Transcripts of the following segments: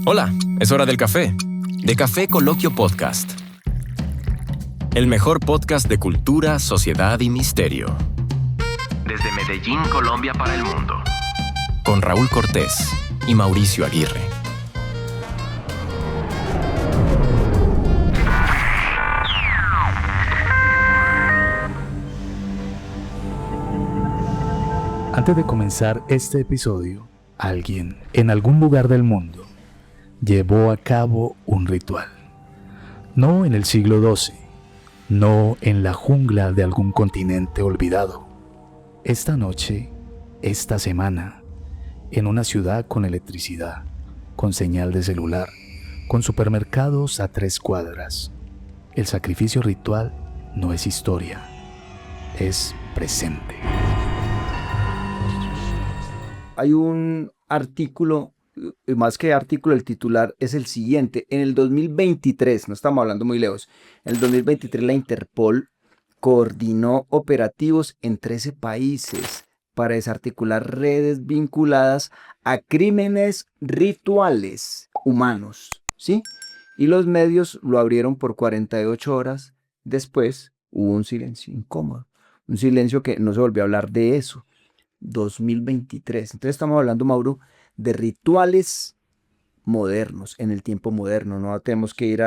Hola, es hora del café. De Café Coloquio Podcast. El mejor podcast de cultura, sociedad y misterio. Desde Medellín, Colombia para el mundo. Con Raúl Cortés y Mauricio Aguirre. Antes de comenzar este episodio, alguien en algún lugar del mundo llevó a cabo un ritual. No en el siglo XII, no en la jungla de algún continente olvidado. Esta noche, esta semana, en una ciudad con electricidad, con señal de celular, con supermercados a 3 cuadras. El sacrificio ritual no es historia, es presente. Hay un artículo, más que artículo, el titular es el siguiente. En el 2023, no estamos hablando muy lejos, en el 2023 la Interpol coordinó operativos en 13 países para desarticular redes vinculadas a crímenes rituales humanos, ¿sí? Y los medios lo abrieron por 48 horas. Después hubo un silencio incómodo, un silencio que no se volvió a hablar de eso. 2023. Entonces estamos hablando, Mauro, de rituales modernos, en el tiempo moderno. No tenemos que ir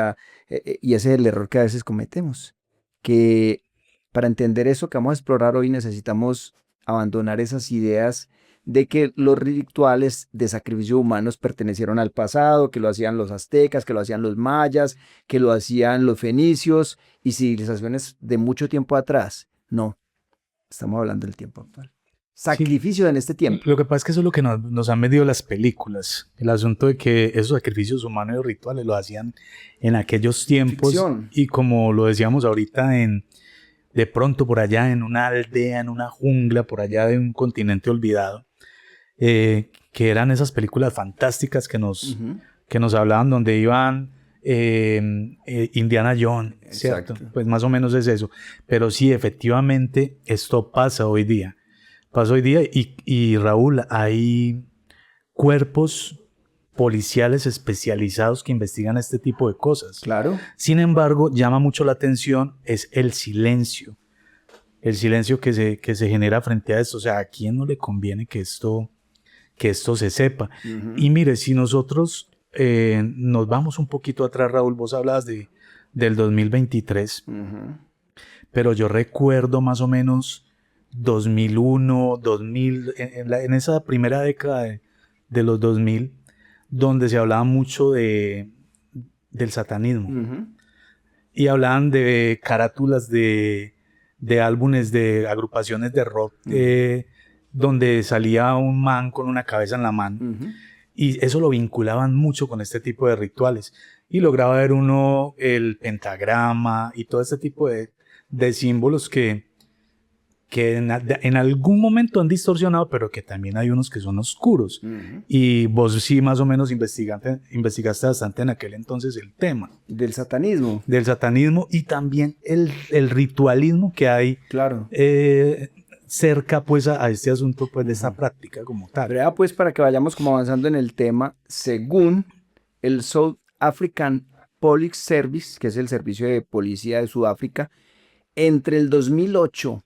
y ese es el error que a veces cometemos, que para entender eso que vamos a explorar hoy necesitamos abandonar esas ideas de que los rituales de sacrificio humanos pertenecieron al pasado, que lo hacían los aztecas, que lo hacían los mayas, que lo hacían los fenicios y civilizaciones de mucho tiempo atrás. No, estamos hablando del tiempo actual. Sacrificio, sí, en este tiempo. Lo que pasa es que eso es lo que nos han medido las películas. El asunto de que esos sacrificios humanos y rituales lo hacían en aquellos tiempos. Ficción. Y como lo decíamos ahorita, de pronto por allá en una aldea, en una jungla, por allá de un continente olvidado, que eran esas películas fantásticas que nos hablaban, donde iban Indiana Jones, ¿cierto? Pues más o menos es eso. Pero sí, efectivamente, esto pasa hoy día. Y Raúl, hay cuerpos policiales especializados que investigan este tipo de cosas. Claro. Sin embargo, llama mucho la atención es el silencio que se genera frente a esto. O sea, ¿a quién no le conviene que esto se sepa? Uh-huh. Y mire, si nosotros nos vamos un poquito atrás, Raúl, vos hablabas del 2023, uh-huh. Pero yo recuerdo más o menos 2001, 2000, en esa primera década de los 2000, donde se hablaba mucho del satanismo. Uh-huh. Y hablaban de carátulas de álbumes de agrupaciones de rock, uh-huh. Donde salía un man con una cabeza en la mano. Uh-huh. Y eso lo vinculaban mucho con este tipo de rituales. Y lograba ver uno el pentagrama y todo este tipo de símbolos que en algún momento han distorsionado, pero que también hay unos que son oscuros. Uh-huh. Y vos sí más o menos investigaste bastante en aquel entonces el tema. Del satanismo. Del satanismo y también el ritualismo que hay, claro. Cerca pues a este asunto pues de esta práctica como tal. Pero pues para que vayamos como avanzando en el tema, según el South African Police Service, que es el servicio de policía de Sudáfrica, entre el 2008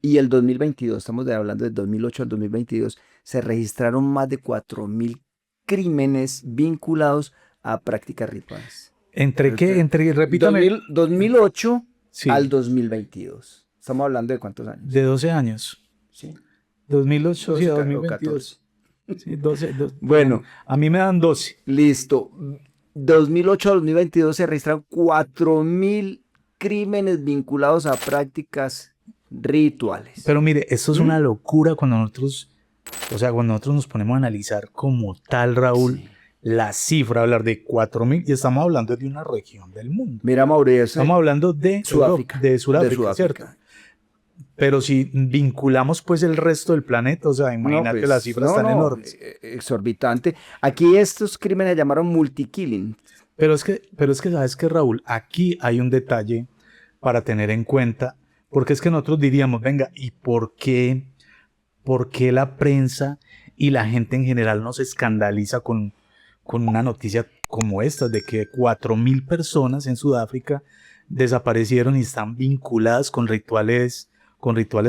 y el 2022, estamos hablando del 2008 al 2022, se registraron más de 4.000 crímenes vinculados a prácticas rituales. ¿Entre qué? Repítame. 2008 sí. Al 2022. Estamos hablando de ¿cuántos años? De 12 años. Sí. 2008 12, sí, a 2022. Sí, 12. Bueno. A mí me dan 12. Listo. 2008 a 2022 se registraron 4.000 crímenes vinculados a prácticas rituales. Pero mire, esto es una locura cuando nosotros nos ponemos a analizar como tal, Raúl, sí. La cifra, hablar de 4.000, y estamos hablando de una región del mundo. Mira, Mauricio. Estamos hablando de Sudáfrica. De Sudáfrica, ¿cierto? Pero si vinculamos pues el resto del planeta, o sea, imagínate, pues, las cifras tan enormes. Exorbitante. Aquí estos crímenes se llamaron multikilling. Pero es que, ¿sabes qué, Raúl? Aquí hay un detalle para tener en cuenta, porque es que nosotros diríamos, venga, ¿y por qué la prensa y la gente en general nos escandaliza con con una noticia como esta, de que 4.000 personas en Sudáfrica desaparecieron y están vinculadas con rituales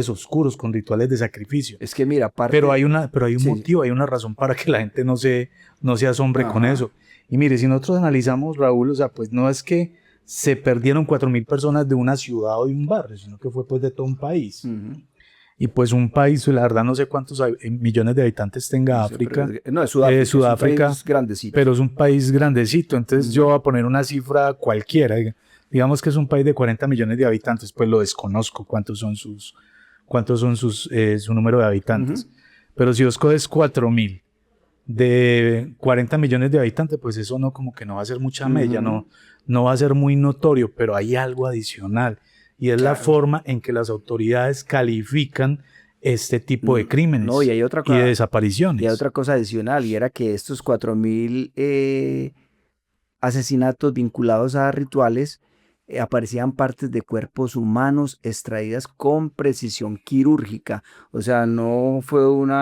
oscuros, con rituales de sacrificio. Es que mira, aparte... Pero hay un Sí. motivo, hay una razón para que la gente no se asombre con eso. Y mire, si nosotros analizamos, Raúl, o sea, pues no es que se perdieron 4.000 personas de una ciudad o de un barrio, sino que fue pues de todo un país. Y pues un país, la verdad no sé cuántos millones de habitantes tenga África. No, es Sudáfrica. Sudáfrica, Es un país grandecito. pero es un país grandecito. Entonces yo voy a poner una cifra cualquiera. Digamos que es un país de 40 millones de habitantes, pues lo desconozco cuántos son su número de habitantes. Pero si vos coges 4.000 de 40 millones de habitantes, pues eso no, como que no va a ser mucha mella, no va a ser muy notorio, pero hay algo adicional. Y es la forma en que las autoridades califican este tipo de crímenes No, y hay otra cosa, y de desapariciones. Y hay otra cosa adicional, y era que estos 4.000 asesinatos vinculados a rituales aparecían partes de cuerpos humanos extraídas con precisión quirúrgica. O sea, no fue un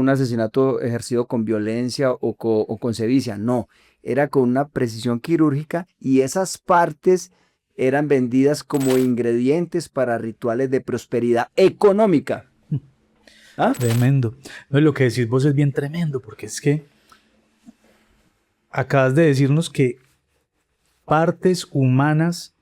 asesinato ejercido con violencia o con sevicia, no. Era con una precisión quirúrgica y esas partes eran vendidas como ingredientes para rituales de prosperidad económica. ¿Ah? Tremendo. No, lo que decís vos es bien tremendo, porque es que acabas de decirnos que partes humanas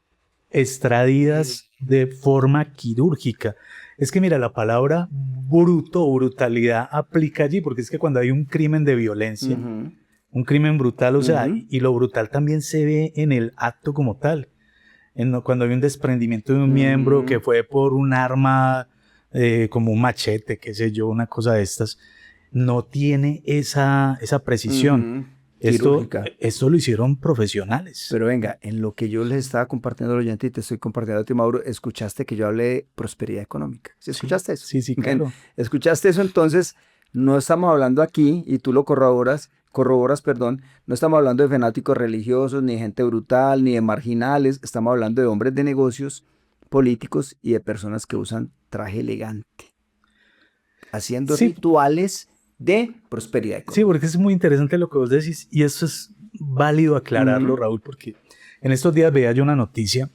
extraídas de forma quirúrgica. Es que mira, la palabra bruto o brutalidad aplica allí, porque es que cuando hay un crimen de violencia, un crimen brutal, o sea, y lo brutal también se ve en el acto como tal. Cuando hay un desprendimiento de un miembro que fue por un arma como un machete, qué sé yo, una cosa de estas, no tiene esa precisión. Esto lo hicieron profesionales. Pero venga, en lo que yo les estaba compartiendo al oyente y te estoy compartiendo a ti, Mauro, escuchaste que yo hablé de prosperidad económica. ¿Sí escuchaste eso? Sí, claro. ¿Escuchaste eso? Entonces, no estamos hablando aquí, y tú lo corroboras, no estamos hablando de fanáticos religiosos, ni de gente brutal, ni de marginales, estamos hablando de hombres de negocios, políticos y de personas que usan traje elegante, haciendo rituales de prosperidad económica. Sí, porque es muy interesante lo que vos decís y eso es válido aclararlo, Raúl, porque en estos días veía yo una noticia,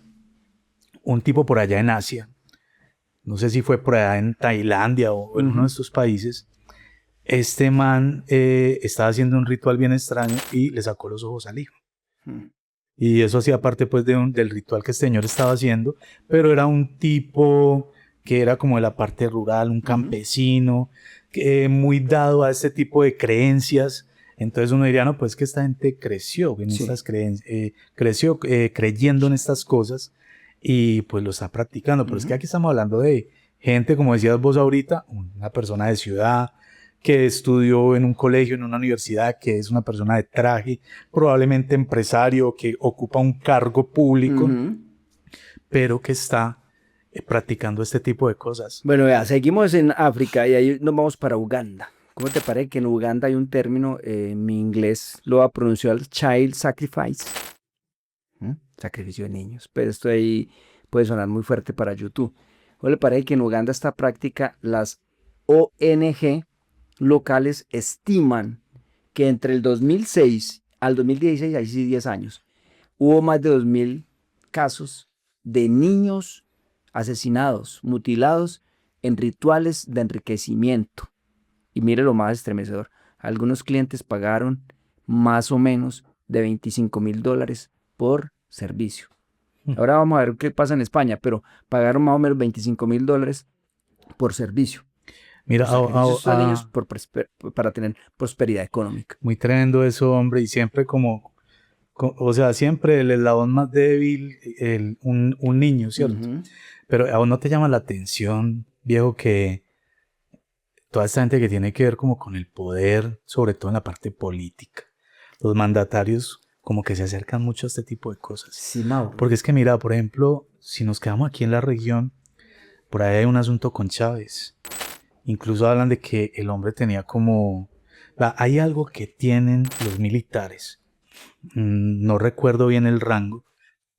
un tipo por allá en Asia, no sé si fue por allá en Tailandia o en uno de estos países, este man estaba haciendo un ritual bien extraño y le sacó los ojos al hijo. Y eso hacía parte pues del ritual que este señor estaba haciendo, pero era un tipo que era como de la parte rural, un campesino, muy dado a este tipo de creencias. Entonces uno diría, no, pues que esta gente creció en estas creció creyendo en estas cosas y pues lo está practicando. Pero es que aquí estamos hablando de gente, como decías vos ahorita, una persona de ciudad, que estudió en un colegio, en una universidad, que es una persona de traje, probablemente empresario, que ocupa un cargo público, pero que está practicando este tipo de cosas. Bueno, vea, seguimos en África y ahí nos vamos para Uganda. ¿Cómo te parece que en Uganda hay un término, en mi inglés lo va a pronunciar child sacrifice? Sacrificio de niños, pero esto ahí puede sonar muy fuerte para YouTube. ¿Cómo le parece que en Uganda esta práctica, las ONG locales estiman que entre el 2006 al 2016, ahí sí 10 años, hubo más de 2.000 casos de niños asesinados, mutilados en rituales de enriquecimiento? Y mire lo más estremecedor, algunos clientes pagaron más o menos de $25,000 por servicio. Ahora vamos a ver qué pasa en España, pero pagaron más o menos $25,000 por servicio. Mira, son ellos para tener prosperidad económica. Muy tremendo eso, hombre, y siempre o sea, siempre el eslabón más débil, un niño, ¿cierto? Pero a vos no te llama la atención, viejo, que toda esta gente que tiene que ver como con el poder, sobre todo en la parte política, los mandatarios como que se acercan mucho a este tipo de cosas. Sí, Mauro. Porque es que mira, por ejemplo, si nos quedamos aquí en la región, por ahí hay un asunto con Chávez. Incluso hablan de que el hombre tenía como... Hay algo que tienen los militares, no recuerdo bien el rango,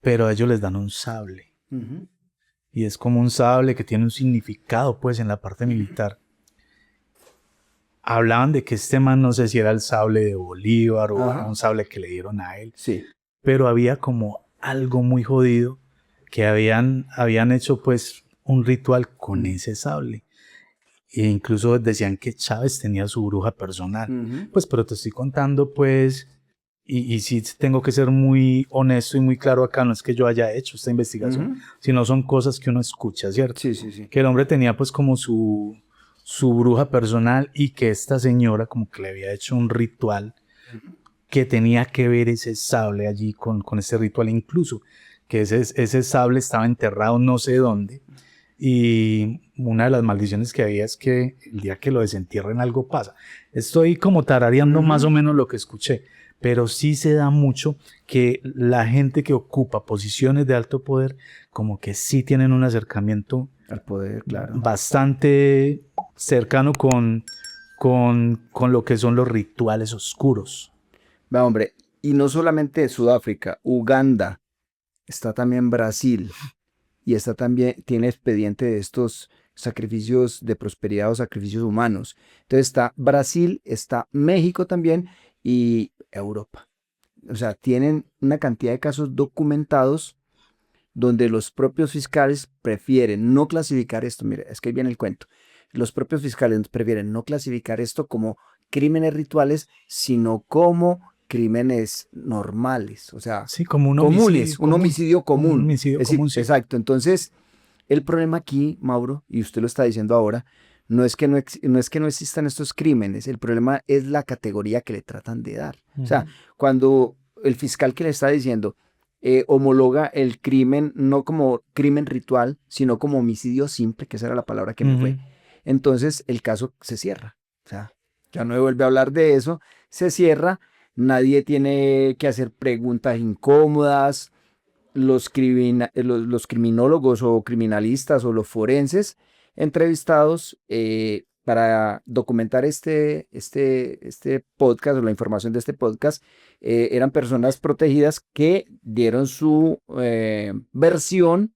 pero a ellos les dan un sable. Y es como un sable que tiene un significado pues en la parte militar. hablaban de que este man, no sé si era el sable de Bolívar o Ajá. un sable que le dieron a él, Sí. pero había como algo muy jodido que habían hecho pues un ritual con ese sable. E incluso decían que Chávez tenía su bruja personal. Ujú. Pues, pero te estoy contando, pues, y sí tengo que ser muy honesto y muy claro acá, no es que yo haya hecho esta investigación, Ujú. sino son cosas que uno escucha, ¿cierto? Sí, sí, sí. Que el hombre tenía pues como su bruja personal y que esta señora como que le había hecho un ritual que tenía que ver ese sable allí con ese ritual, incluso que ese sable estaba enterrado no sé dónde. Y una de las maldiciones que había es que el día que lo desentierren algo pasa. Estoy como tarareando más o menos lo que escuché, pero sí se da mucho que la gente que ocupa posiciones de alto poder como que sí tienen un acercamiento Al poder, claro. bastante cercano con lo que son los rituales oscuros. Va, hombre, y no solamente Sudáfrica, Uganda, está también Brasil. Y está también, tiene expediente de estos sacrificios de prosperidad o sacrificios humanos. Entonces está Brasil, está México también y Europa. O sea, tienen una cantidad de casos documentados donde los propios fiscales prefieren no clasificar esto. Mire, es que ahí viene el cuento. Los propios fiscales prefieren no clasificar esto como crímenes rituales, sino como crímenes normales, o sea, Sí, como un comunes, homicidio un homicidio común. Un homicidio Es decir, común, sí. exacto. Entonces, el problema aquí, Mauro, y usted lo está diciendo ahora, no es que no existan estos crímenes, el problema es la categoría que le tratan de dar. O sea, cuando el fiscal que le está diciendo homologa el crimen no como crimen ritual, sino como homicidio simple, que esa era la palabra que me fue, entonces el caso se cierra. O sea, ya no vuelve a hablar de eso, se cierra, nadie tiene que hacer preguntas incómodas. Los criminólogos o criminalistas o los forenses entrevistados para documentar este podcast o la información de este podcast eran personas protegidas que dieron su versión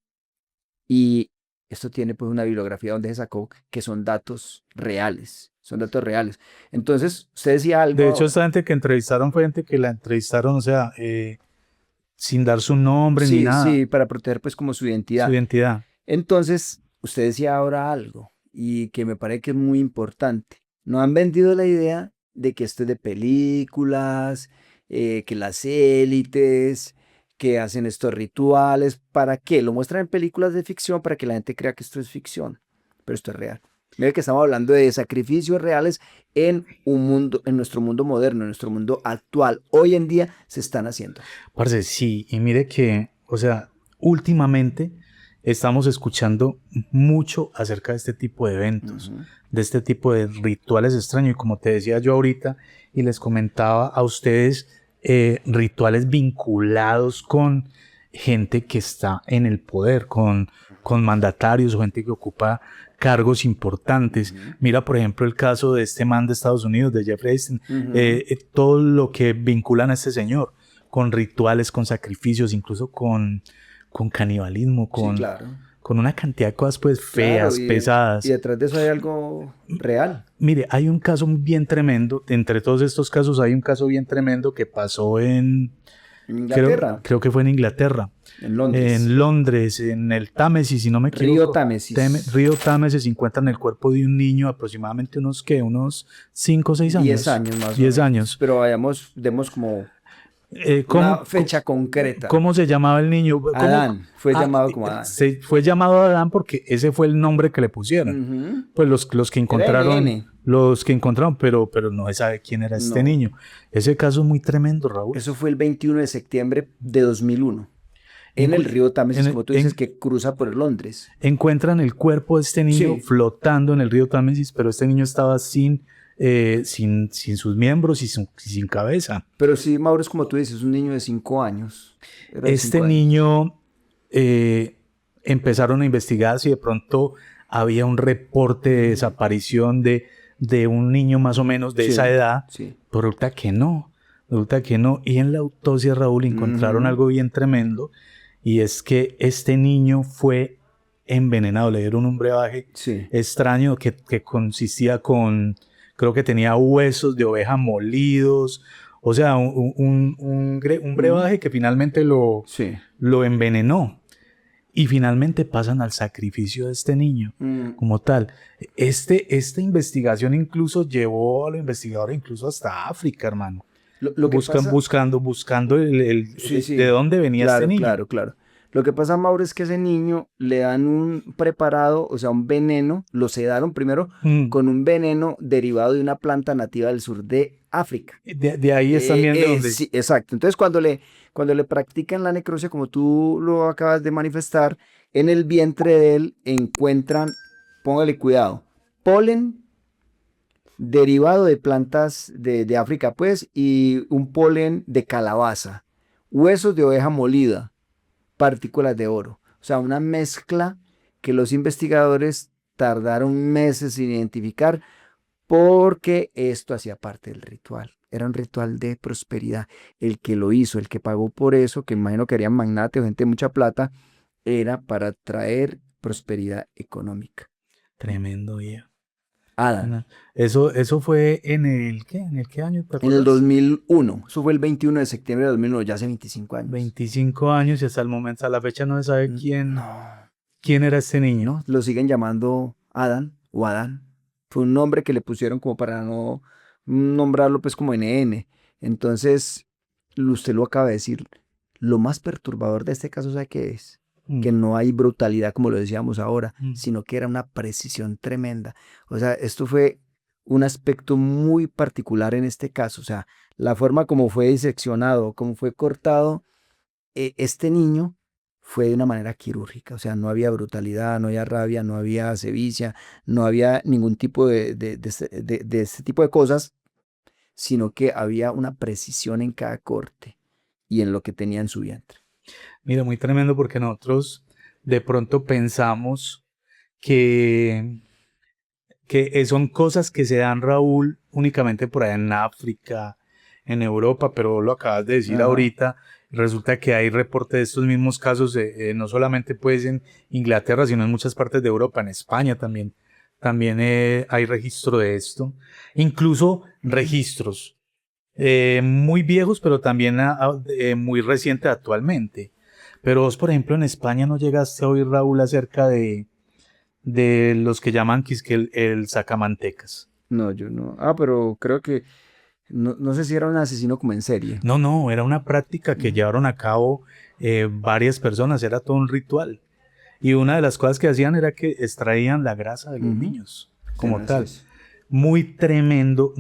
y esto tiene pues una bibliografía donde se sacó que son datos reales. Son datos reales. Entonces, usted decía algo. De hecho, esta gente que entrevistaron fue gente que la entrevistaron, o sea, sin dar su nombre ni Sí, nada, sí, para proteger pues como su su identidad. identidad. Entonces, usted decía ahora algo y que me parece que es muy importante. No han vendido la idea de que esto es de películas, que las élites, que hacen estos rituales. ¿Para qué? Lo muestran en películas de ficción para que la gente crea que esto es ficción, pero esto es real. Mira que estamos hablando de sacrificios reales en un mundo, en nuestro mundo moderno, en nuestro mundo actual. Hoy en día se están haciendo. Parce, sí, y mire que, o sea, últimamente estamos escuchando mucho acerca de este tipo de eventos, de este tipo de rituales extraños. Y como te decía yo ahorita y les comentaba a ustedes, rituales vinculados con gente que está en el poder, con mandatarios o gente que ocupa cargos importantes. Mira, por ejemplo, el caso de este man de Estados Unidos, de Jeffrey Epstein, todo lo que vinculan a este señor, con rituales, con sacrificios, incluso con canibalismo, Sí, claro. con una cantidad de cosas pues feas, Claro, pesadas. Y detrás de eso hay algo real. Mire, hay un caso bien tremendo, entre todos estos casos hay un caso bien tremendo que pasó en Inglaterra. Creo que fue en Inglaterra. En Londres. En Londres, en el Támesis, si no me equivoco. Río Támesis. Río Támesis, encuentran el cuerpo de un niño aproximadamente unos 5 o 6 años. 10 años más 10 años. Pero demos como una fecha concreta. ¿Cómo se llamaba el niño? Adán. Fue llamado como Adán. Fue llamado Adán porque ese fue el nombre que le pusieron. Pues los que encontraron, pero no se sabe quién era este niño. Ese caso es muy tremendo, Raúl. Eso fue el 21 de septiembre de 2001. En el río Támesis, como tú dices, que cruza por Londres. Encuentran el cuerpo de este niño flotando en el río Támesis, pero este niño estaba sin sus miembros y sin cabeza. Pero sí, Mauro, es como tú dices, un niño de 5 años. Este niño empezaron a investigar si de pronto había un reporte de desaparición de un niño más o menos de esa edad. Sí. Pero resulta que no. Y en la autopsia, Raúl, encontraron algo bien tremendo, y es que este niño fue envenenado, le dieron un brebaje extraño que consistía con creo que tenía huesos de oveja molidos, o sea, un brebaje que finalmente lo envenenó. Y finalmente pasan al sacrificio de este niño como tal. Esta investigación incluso llevó a los investigadores incluso hasta África, hermano. Lo que pasa... Buscando Sí. de dónde venía este niño. Claro. Lo que pasa, Mauro, es que ese niño le dan un preparado, o sea, un veneno, lo sedaron primero con un veneno derivado de una planta nativa del sur de África. De ahí es también de donde... Sí, exacto. Entonces, cuando le practican la necropsia, como tú lo acabas de manifestar, en el vientre de él encuentran, póngale cuidado, polen derivado de plantas de África, pues, y un polen de calabaza, huesos de oveja molida, partículas de oro. O sea, una mezcla que los investigadores tardaron meses en identificar porque esto hacía parte del ritual. Era un ritual de prosperidad. El que lo hizo, el que pagó por eso, que imagino que eran magnates o gente de mucha plata, era para traer prosperidad económica. Tremendo, viejo. Adán. Eso fue ¿en el qué? ¿En el qué año? En el 2001. Eso fue el 21 de septiembre de 2001, ya hace 25 años. 25 años y hasta el momento, a la fecha no se sabe quién era este niño. No, lo siguen llamando Adán o Adán. Fue un nombre que le pusieron como para no nombrarlo pues como NN. Entonces, usted lo acaba de decir. Lo más perturbador de este caso, ¿sabe qué es? Que no hay brutalidad como lo decíamos ahora, sino que era una precisión tremenda. O sea, esto fue un aspecto muy particular en este caso. O sea, la forma como fue diseccionado, como fue cortado, este niño fue de una manera quirúrgica. O sea, no había brutalidad, no había rabia, no había sevicia, no había ningún tipo de este tipo de cosas, sino que había una precisión en cada corte y en lo que tenía en su vientre. Mira, muy tremendo porque nosotros de pronto pensamos que son cosas que se dan, Raúl, únicamente por allá en África, en Europa, pero lo acabas de decir ahorita. Resulta que hay reportes de estos mismos casos, no solamente pues en Inglaterra, sino en muchas partes de Europa, en España también hay registro de esto. Incluso registros muy viejos, pero también muy recientes actualmente. Pero vos, por ejemplo, en España no llegaste a oír, Raúl, acerca de los que llaman el sacamantecas. No, yo no. Pero creo que no sé si era un asesino como en serie. No, era una práctica que llevaron a cabo varias personas, era todo un ritual. Y una de las cosas que hacían era que extraían la grasa de los niños, como tal. Muy tremendo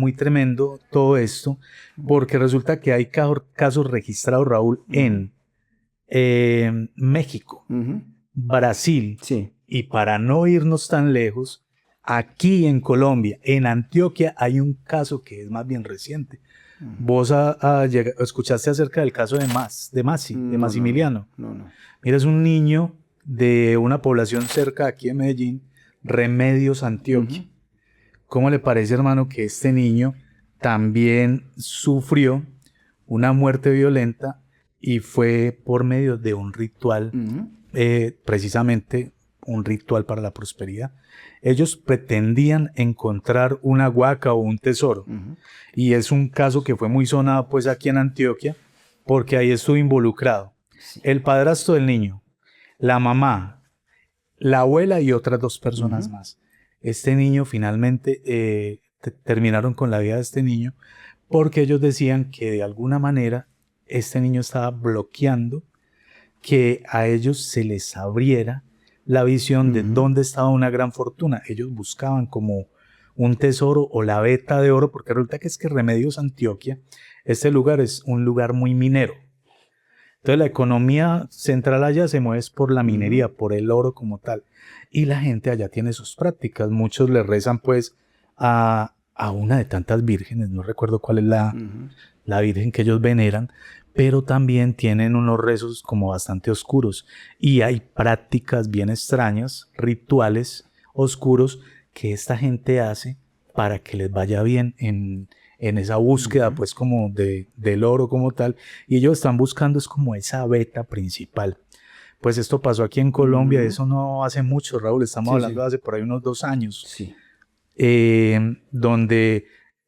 todo esto, porque resulta que hay casos registrados, Raúl, en México, Brasil, y para no irnos tan lejos, aquí en Colombia, en Antioquia, hay un caso que es más bien reciente. ¿Vos escuchaste acerca del caso de Massimiliano? No. Mira, es un niño de una población cerca aquí de Medellín, Remedios, Antioquia. ¿Cómo le parece, hermano, que este niño también sufrió una muerte violenta y fue por medio de un ritual, precisamente un ritual para la prosperidad? Ellos pretendían encontrar una huaca o un tesoro. Y es un caso que fue muy sonado pues aquí en Antioquia, porque ahí estuvo involucrado el padrastro del niño, la mamá, la abuela y otras 2 personas más. Este niño finalmente terminaron con la vida de este niño porque ellos decían que de alguna manera este niño estaba bloqueando que a ellos se les abriera la visión de dónde estaba una gran fortuna. Ellos buscaban como un tesoro o la veta de oro, porque resulta que Remedios, Antioquia, este lugar es un lugar muy minero. Entonces la economía central allá se mueve por la minería, por el oro como tal. Y la gente allá tiene sus prácticas. Muchos le rezan pues a una de tantas vírgenes, no recuerdo cuál es la virgen que ellos veneran, pero también tienen unos rezos como bastante oscuros. Y hay prácticas bien extrañas, rituales oscuros que esta gente hace para que les vaya bien en esa búsqueda pues como del oro como tal, y ellos están buscando es como esa veta principal. Pues esto pasó aquí en Colombia, eso no hace mucho, Raúl, estamos hablando de hace por ahí unos 2 años. donde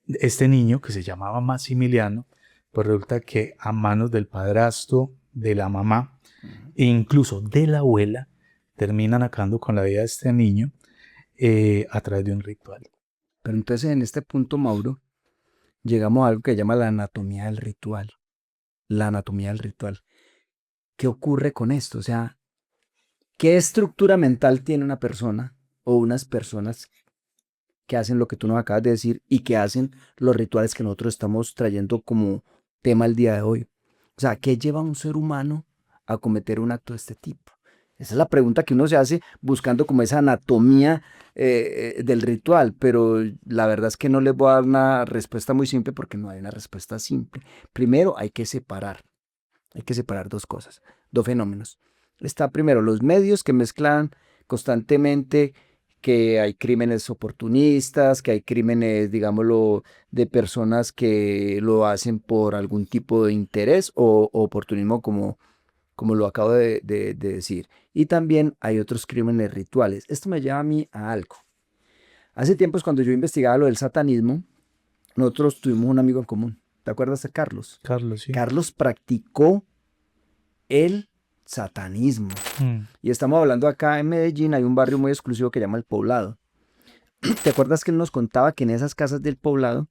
este niño que se llamaba Maximiliano, pues resulta que a manos del padrastro, de la mamá e incluso de la abuela, terminan acabando con la vida de este niño a través de un ritual. Pero entonces en este punto, Mauro, llegamos a algo que se llama la anatomía del ritual. La anatomía del ritual. ¿Qué ocurre con esto? O sea, ¿qué estructura mental tiene una persona o unas personas que hacen lo que tú nos acabas de decir y que hacen los rituales que nosotros estamos trayendo como tema el día de hoy? O sea, ¿qué lleva a un ser humano a cometer un acto de este tipo? Esa es la pregunta que uno se hace buscando como esa anatomía del ritual, pero la verdad es que no les voy a dar una respuesta muy simple porque no hay una respuesta simple. Primero hay que separar dos cosas, dos fenómenos. Está primero los medios que mezclan constantemente que hay crímenes oportunistas, que hay crímenes, digámoslo, de personas que lo hacen por algún tipo de interés o oportunismo como lo acabo de decir. Y también hay otros crímenes rituales. Esto me lleva a mí a algo. Hace tiempos cuando yo investigaba lo del satanismo, nosotros tuvimos un amigo en común. ¿Te acuerdas de Carlos? Carlos, sí. Carlos practicó el satanismo. Y estamos hablando acá en Medellín, hay un barrio muy exclusivo que se llama El Poblado. ¿Te acuerdas que él nos contaba que en esas casas del Poblado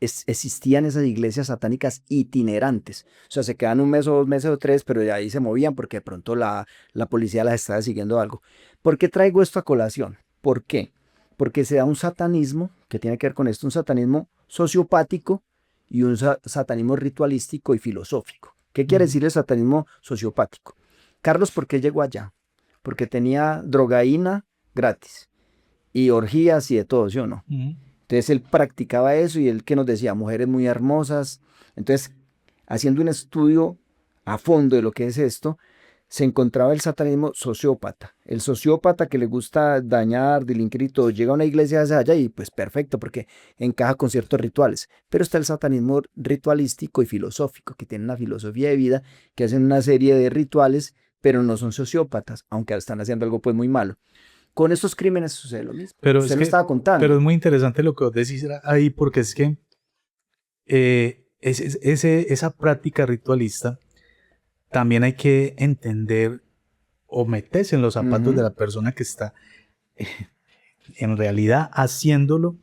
existían esas iglesias satánicas itinerantes? O sea, se quedan un mes o 2 meses o 3, pero de ahí se movían porque de pronto la policía las estaba siguiendo algo. ¿Por qué traigo esto a colación? ¿Por qué? Porque se da un satanismo, que tiene que ver con esto, un satanismo sociopático y un satanismo ritualístico y filosófico. ¿Qué quiere decir el satanismo sociopático? Carlos, ¿por qué llegó allá? Porque tenía drogaína gratis y orgías y de todo, ¿sí o no? Entonces él practicaba eso y él que nos decía, mujeres muy hermosas. Entonces, haciendo un estudio a fondo de lo que es esto, se encontraba el satanismo sociópata. El sociópata que le gusta dañar, delinquir y todo, llega a una iglesia hacia allá y pues perfecto porque encaja con ciertos rituales. Pero está el satanismo ritualístico y filosófico, que tiene una filosofía de vida, que hacen una serie de rituales, pero no son sociópatas, aunque están haciendo algo pues muy malo. Con estos crímenes sucede lo mismo. Pero usted lo estaba contando. Pero es muy interesante lo que vos decís ahí, porque es que esa práctica ritualista también hay que entender o meterse en los zapatos de la persona que está en realidad haciéndolo,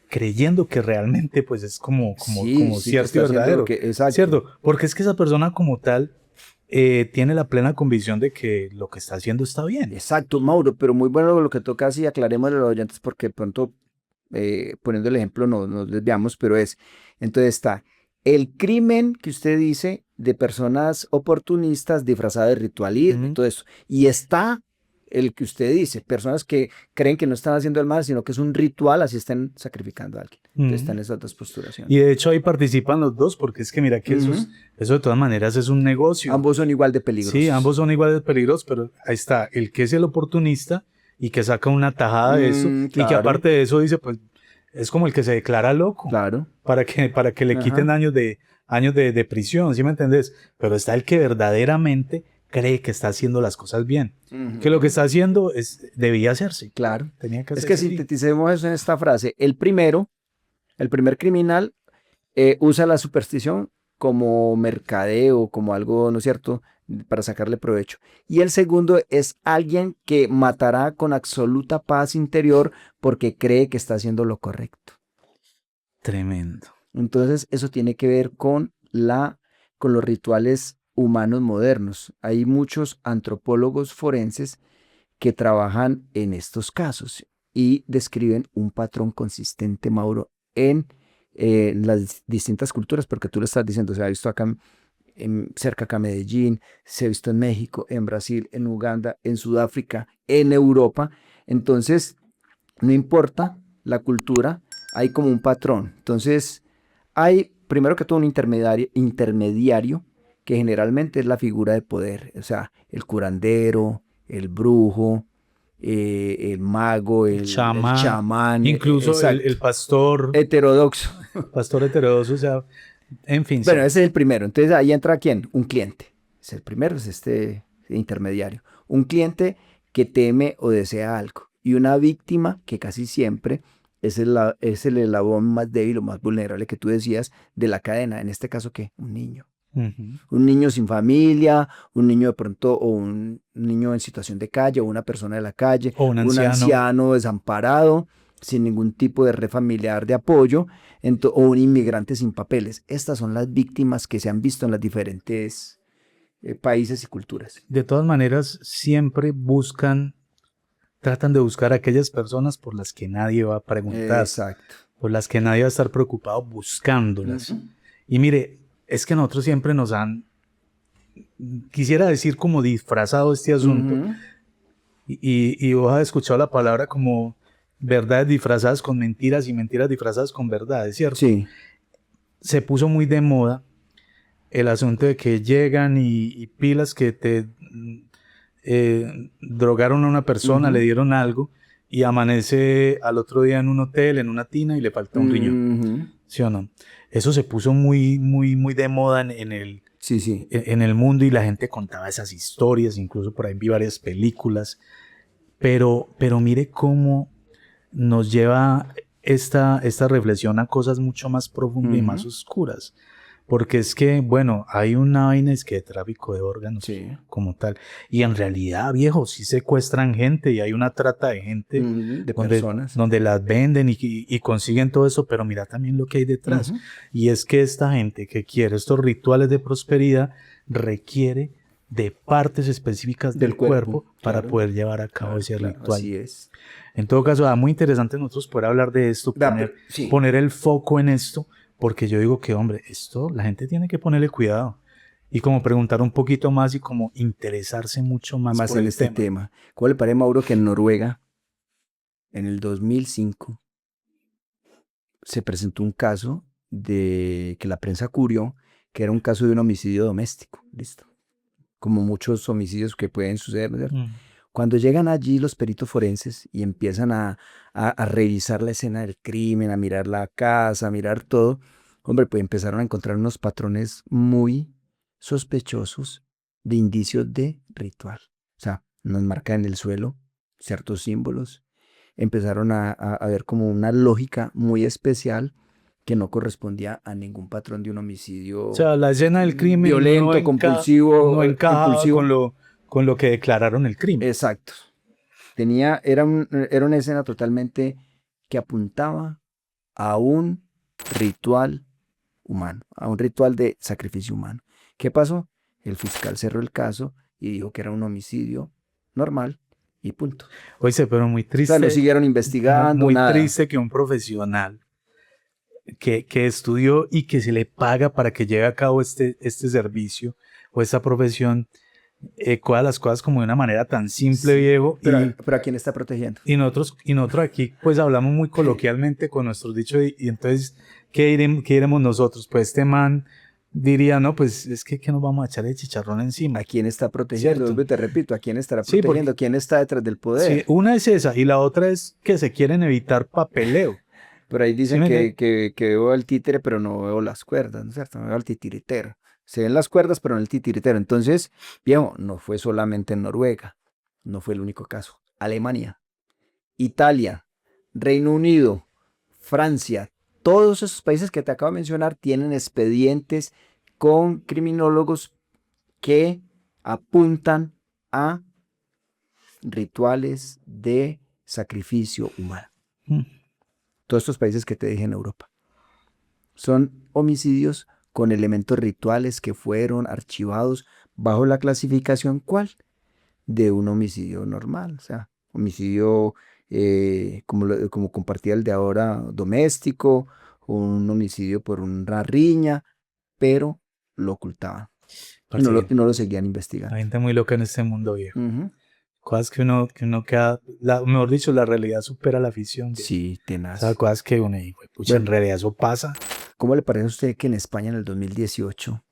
creyendo que realmente pues es como cierto y verdadero. ¿Cierto? Porque es que esa persona como tal tiene la plena convicción de que lo que está haciendo está bien. Exacto, Mauro, pero muy bueno lo que toca, así aclaremos a los oyentes porque de pronto poniendo el ejemplo nos desviamos, pero entonces está el crimen que usted dice de personas oportunistas disfrazadas de ritualismo, todo eso, y está el que usted dice, personas que creen que no están haciendo el mal, sino que es un ritual, así están sacrificando a alguien. Entonces están esas dos postulaciones. Y de hecho ahí participan los dos, porque es que mira que eso de todas maneras es un negocio. Ambos son igual de peligrosos. Sí, ambos son igual de peligrosos, pero ahí está el que es el oportunista y que saca una tajada de eso, claro. Y que aparte de eso dice, pues es como el que se declara loco. Claro. Para que le quiten años de prisión, ¿sí me entendés? Pero está el que verdaderamente cree que está haciendo las cosas bien. Que lo que está haciendo debía hacerse. Claro. Tenía que hacerse. Es que sinteticemos eso en esta frase. El primer criminal usa la superstición como mercadeo, como algo, ¿no es cierto?, para sacarle provecho. Y el segundo es alguien que matará con absoluta paz interior porque cree que está haciendo lo correcto. Tremendo. Entonces, eso tiene que ver con los rituales humanos modernos. Hay muchos antropólogos forenses que trabajan en estos casos y describen un patrón consistente, Mauro, en las distintas culturas, porque tú lo estás diciendo, se ha visto acá cerca acá en Medellín, se ha visto en México, en Brasil, en Uganda, en Sudáfrica, en Europa. Entonces, no importa la cultura, hay como un patrón. Entonces, hay primero que todo un intermediario que generalmente es la figura de poder, o sea, el curandero, el brujo, el mago, el chamán, incluso el pastor heterodoxo. Pastor heterodoxo, o sea, en fin. Bueno, ese es el primero. Entonces ahí entra ¿quién? Un cliente. Es el primero, es este intermediario. Un cliente que teme o desea algo. y una víctima que casi siempre es el eslabón más débil o más vulnerable que tú decías de la cadena. En este caso, ¿qué? Un niño. Un niño sin familia, un niño de pronto, o un niño en situación de calle, o una persona de la calle, O un un anciano desamparado, sin ningún tipo de red familiar de apoyo, o un inmigrante sin papeles. Estas son las víctimas que se han visto en los diferentes países y culturas. De todas maneras, siempre tratan de buscar a aquellas personas por las que nadie va a preguntar. Exacto. Por las que nadie va a estar preocupado buscándolas. Uh-huh. Y mire, es que nosotros siempre nos han, quisiera decir como disfrazado este asunto, Uh-huh. y vos has escuchado la palabra como verdades disfrazadas con mentiras y mentiras disfrazadas con verdades, ¿cierto? Sí. Se puso muy de moda el asunto de que llegan y pilas que te drogaron a una persona, Uh-huh. le dieron algo y amanece al otro día en un hotel, en una tina y le falta un riñón. Uh-huh. ¿Sí o no? Eso se puso muy, muy, muy de moda en el mundo y la gente contaba esas historias, incluso por ahí vi varias películas. Pero mire cómo nos lleva esta reflexión a cosas mucho más profundas y más oscuras. Porque es que, bueno, hay una vaina es que de tráfico de órganos como tal. Y en realidad, viejo, sí secuestran gente y hay una trata de gente de personas. Donde las venden y consiguen todo eso, pero mira también lo que hay detrás. Y es que esta gente que quiere estos rituales de prosperidad requiere de partes específicas del cuerpo para poder llevar a cabo ese ritual. Así es. En todo caso, muy interesante nosotros poder hablar de esto, poner el foco en esto, porque yo digo que, hombre, esto la gente tiene que ponerle cuidado y como preguntar un poquito más y como interesarse mucho más por en este tema. ¿Cómo le parece, Mauro, que en Noruega, en el 2005, se presentó un caso que la prensa cubrió, que era un caso de un homicidio doméstico? Listo. Como muchos homicidios que pueden suceder, ¿no es cierto? Cuando llegan allí los peritos forenses y empiezan a revisar la escena del crimen, a mirar la casa, a mirar todo, hombre, pues empezaron a encontrar unos patrones muy sospechosos de indicios de ritual. O sea, unas marcas en el suelo, ciertos símbolos. Empezaron a ver como una lógica muy especial que no correspondía a ningún patrón de un homicidio. O sea, la escena del crimen violento, compulsivo, no encajaba con lo que declararon el crimen. Exacto. Era una escena totalmente que apuntaba a un ritual humano, a un ritual de sacrificio humano. ¿Qué pasó? El fiscal cerró el caso y dijo que era un homicidio normal y punto. Oye, pero muy triste. O sea, lo siguieron investigando. Muy triste que un profesional que estudió y que se le paga para que lleve a cabo este servicio o esta profesión, coja las cosas como de una manera tan simple, viejo. Pero ¿a quién está protegiendo? Y nosotros aquí pues hablamos muy coloquialmente con nuestros dichos y entonces, ¿qué diremos nosotros? Pues este man diría, no, pues es que nos vamos a echar el chicharrón encima. ¿A quién está protegiendo? Te repito, ¿a quién estará protegiendo? Porque, ¿quién está detrás del poder? Sí, una es esa y la otra es que se quieren evitar papeleo. Pero ahí dicen que veo el títere, pero no veo las cuerdas, ¿no es cierto? No veo al titiritero. Se ven las cuerdas, pero no el titiritero. Entonces, viejo, no fue solamente en Noruega. No fue el único caso. Alemania, Italia, Reino Unido, Francia, todos esos países que te acabo de mencionar tienen expedientes con criminólogos que apuntan a rituales de sacrificio humano. Todos estos países que te dije en Europa son homicidios con elementos rituales que fueron archivados bajo la clasificación, ¿cuál? De un homicidio normal, o sea, homicidio como compartía el de ahora, doméstico, un homicidio por una riña, pero lo ocultaban y no lo seguían investigando. La gente muy loca en este mundo, viejo. Cosas que uno queda, mejor dicho, la realidad supera la ficción. Viejo. Sí, tenaz. O sea, cosas que uno dice, pucha, en realidad eso pasa. ¿Cómo le parece a usted que en España en el 2018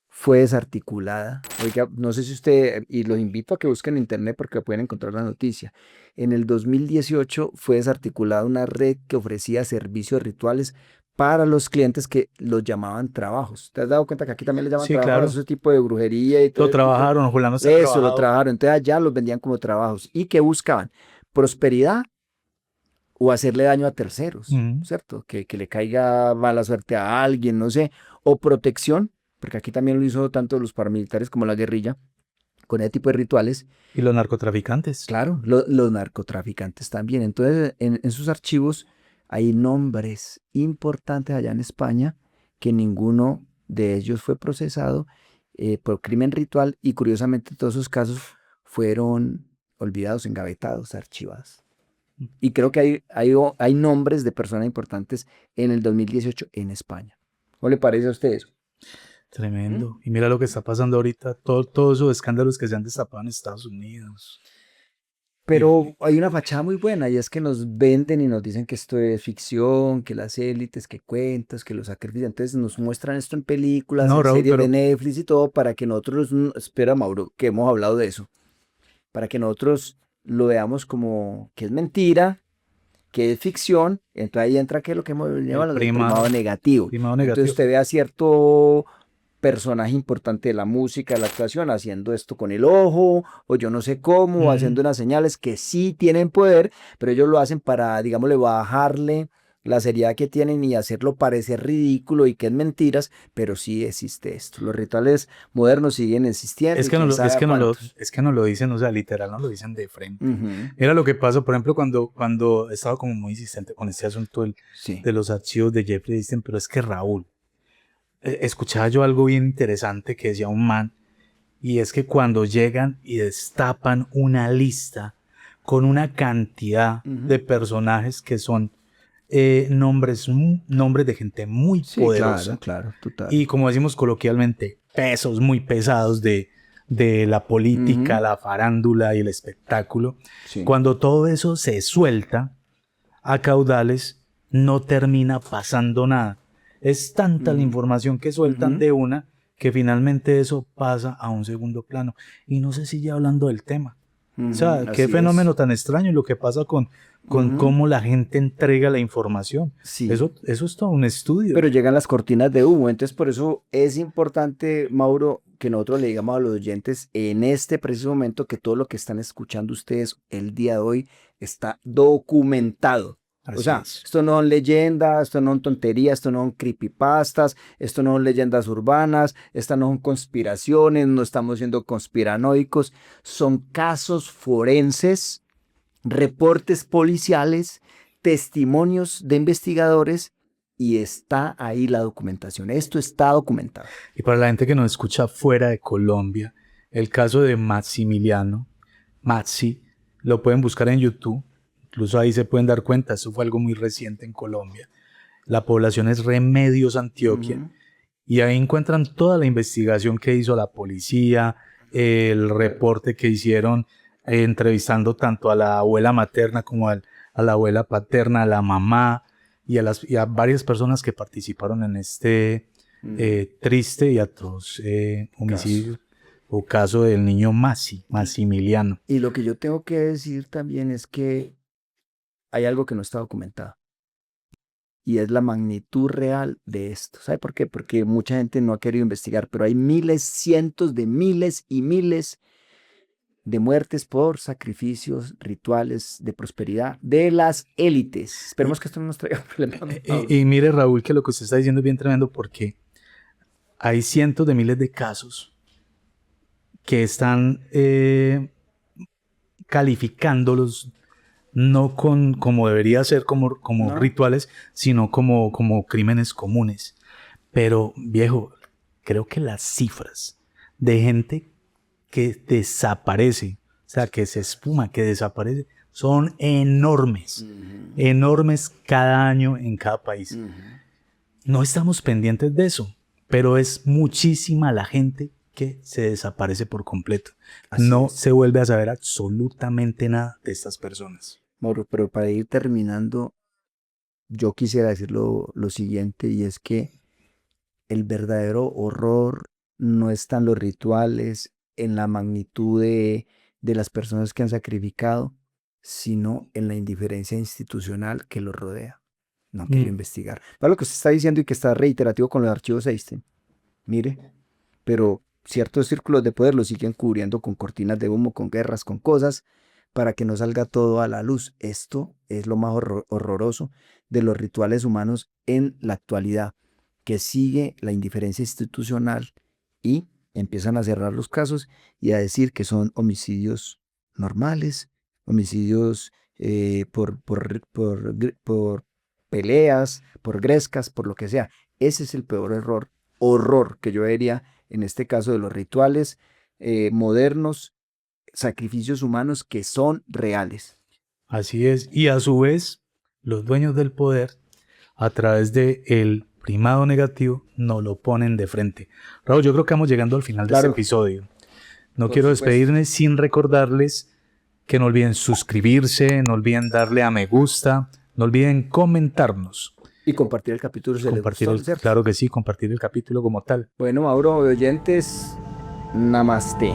fue desarticulada? Oiga, no sé si usted, y los invito a que busquen en internet porque pueden encontrar la noticia. En el 2018 fue desarticulada una red que ofrecía servicios rituales para los clientes que los llamaban trabajos. ¿Te has dado cuenta que aquí también le llaman trabajos? Claro. Ese tipo de brujería y todo. Lo trabajaron, Julián. Eso, lo trabajaron. Entonces allá los vendían como trabajos. ¿Y qué buscaban? prosperidad o hacerle daño a terceros, Ujú. ¿cierto? Que le caiga mala suerte a alguien, no sé, o protección, porque aquí también lo hizo tanto los paramilitares como la guerrilla, con ese tipo de rituales. Y los narcotraficantes. Claro, los narcotraficantes también. Entonces, en sus archivos hay nombres importantes allá en España que ninguno de ellos fue procesado por crimen ritual y curiosamente todos esos casos fueron olvidados, engavetados, archivados. Y creo que hay nombres de personas importantes en el 2018 en España. ¿Cómo le parece a usted eso? Tremendo. Y mira lo que está pasando ahorita, todos esos escándalos que se han destapado en Estados Unidos. Pero hay una fachada muy buena y es que nos venden y nos dicen que esto es ficción, que las élites, que cuentos, que los sacrificios. Entonces nos muestran esto en películas, No, en Raúl, series de pero Netflix y todo para que nosotros, espera Mauro, que hemos hablado de eso, para que nosotros lo veamos como que es mentira, que es ficción. Entonces ahí entra que lo que hemos el llamado el primado negativo. primado Entonces negativo. usted ve a cierto personaje importante de la música, de la actuación, haciendo esto con el ojo, o yo no sé cómo, haciendo unas señales que sí tienen poder, pero ellos lo hacen para, digámosle, bajarle la seriedad que tienen y hacerlo parecer ridículo y que es mentiras, pero sí existe esto. Los rituales modernos siguen existiendo Es y que no quién lo, sabe es a que no lo, cuántos. es que no lo dicen, o sea, literal, no lo dicen de frente. Ujú. Era lo que pasa, por ejemplo, cuando estaba como muy insistente con este asunto Sí. de los archivos de Jeffrey Epstein, pero es que Raúl, escuchaba yo algo bien interesante que decía un man, y es que cuando llegan y destapan una lista con una cantidad Ujú. de personajes que son nombres de gente muy Sí, poderosa claro, total. y como decimos coloquialmente, pesos muy pesados de la política, Ujú. la farándula y el espectáculo. Sí. Cuando todo eso se suelta a caudales, no termina pasando nada. Es tanta la Ujú. información que sueltan Ujú. de una que finalmente eso pasa a un segundo plano y no se sigue hablando del tema. O sea, Ujú. qué Así fenómeno es. tan extraño lo que pasa con Ujú. cómo la gente entrega la información. Sí. Eso es todo un estudio. Pero llegan las cortinas de humo. Entonces, por eso es importante, Mauro, que nosotros le digamos a los oyentes en este preciso momento que todo lo que están escuchando ustedes el día de hoy está documentado. O Así sea, es. esto no son leyendas, esto no son tonterías, esto no son creepypastas, esto no son leyendas urbanas, estas no son conspiraciones, no estamos siendo conspiranoicos, son casos forenses, reportes policiales, testimonios de investigadores y está ahí la documentación. Esto está documentado. Y para la gente que nos escucha fuera de Colombia, el caso de Maximiliano, Maxi, lo pueden buscar en YouTube. Incluso ahí se pueden dar cuenta, eso fue algo muy reciente en Colombia. La población es Remedios, Antioquia, Ujú. y ahí encuentran toda la investigación que hizo la policía, el reporte que hicieron entrevistando tanto a la abuela materna como a la abuela paterna, a la mamá y a varias personas que participaron en este triste y atroz homicidio o caso del niño Maximiliano. Y lo que yo tengo que decir también es que hay algo que no está documentado y es la magnitud real de esto. ¿Sabe por qué? Porque mucha gente no ha querido investigar, pero hay miles, cientos de miles y miles de muertes por sacrificios, rituales de prosperidad de las élites. Esperemos que esto no nos traiga problemas. Y mire, Raúl, que lo que usted está diciendo es bien tremendo porque hay cientos de miles de casos que están calificándolos no como debería ser, como ¿No? rituales, sino como crímenes comunes. Pero, viejo, creo que las cifras de gente que desaparece, o sea, que se espuma, que desaparece, son enormes, enormes cada año en cada país. No estamos pendientes de eso, pero es muchísima la gente que se desaparece por completo. No se vuelve a saber absolutamente nada de estas personas. Mauro, pero para ir terminando, yo quisiera decir lo siguiente y es que el verdadero horror no está en los rituales, en la magnitud de las personas que han sacrificado, sino en la indiferencia institucional que los rodea. No han querido investigar. Para lo que usted está diciendo y que está reiterativo con los archivos Einstein, mire, pero ciertos círculos de poder lo siguen cubriendo con cortinas de humo, con guerras, con cosas, para que no salga todo a la luz. Esto es lo más horroroso de los rituales humanos en la actualidad, que sigue la indiferencia institucional y empiezan a cerrar los casos y a decir que son homicidios normales, homicidios por peleas, por grescas, por lo que sea. Ese es el peor horror que yo vería en este caso de los rituales modernos, sacrificios humanos que son reales. Así es. Y a su vez, los dueños del poder, a través del primado negativo, nos lo ponen de frente. Raúl, yo creo que vamos llegando al final de este episodio. No quiero despedirme sin recordarles que no olviden suscribirse, no olviden darle a me gusta, no olviden comentarnos. Y compartir el capítulo. Claro que sí, compartir el capítulo como tal. Bueno, Mauro, oyentes, namaste.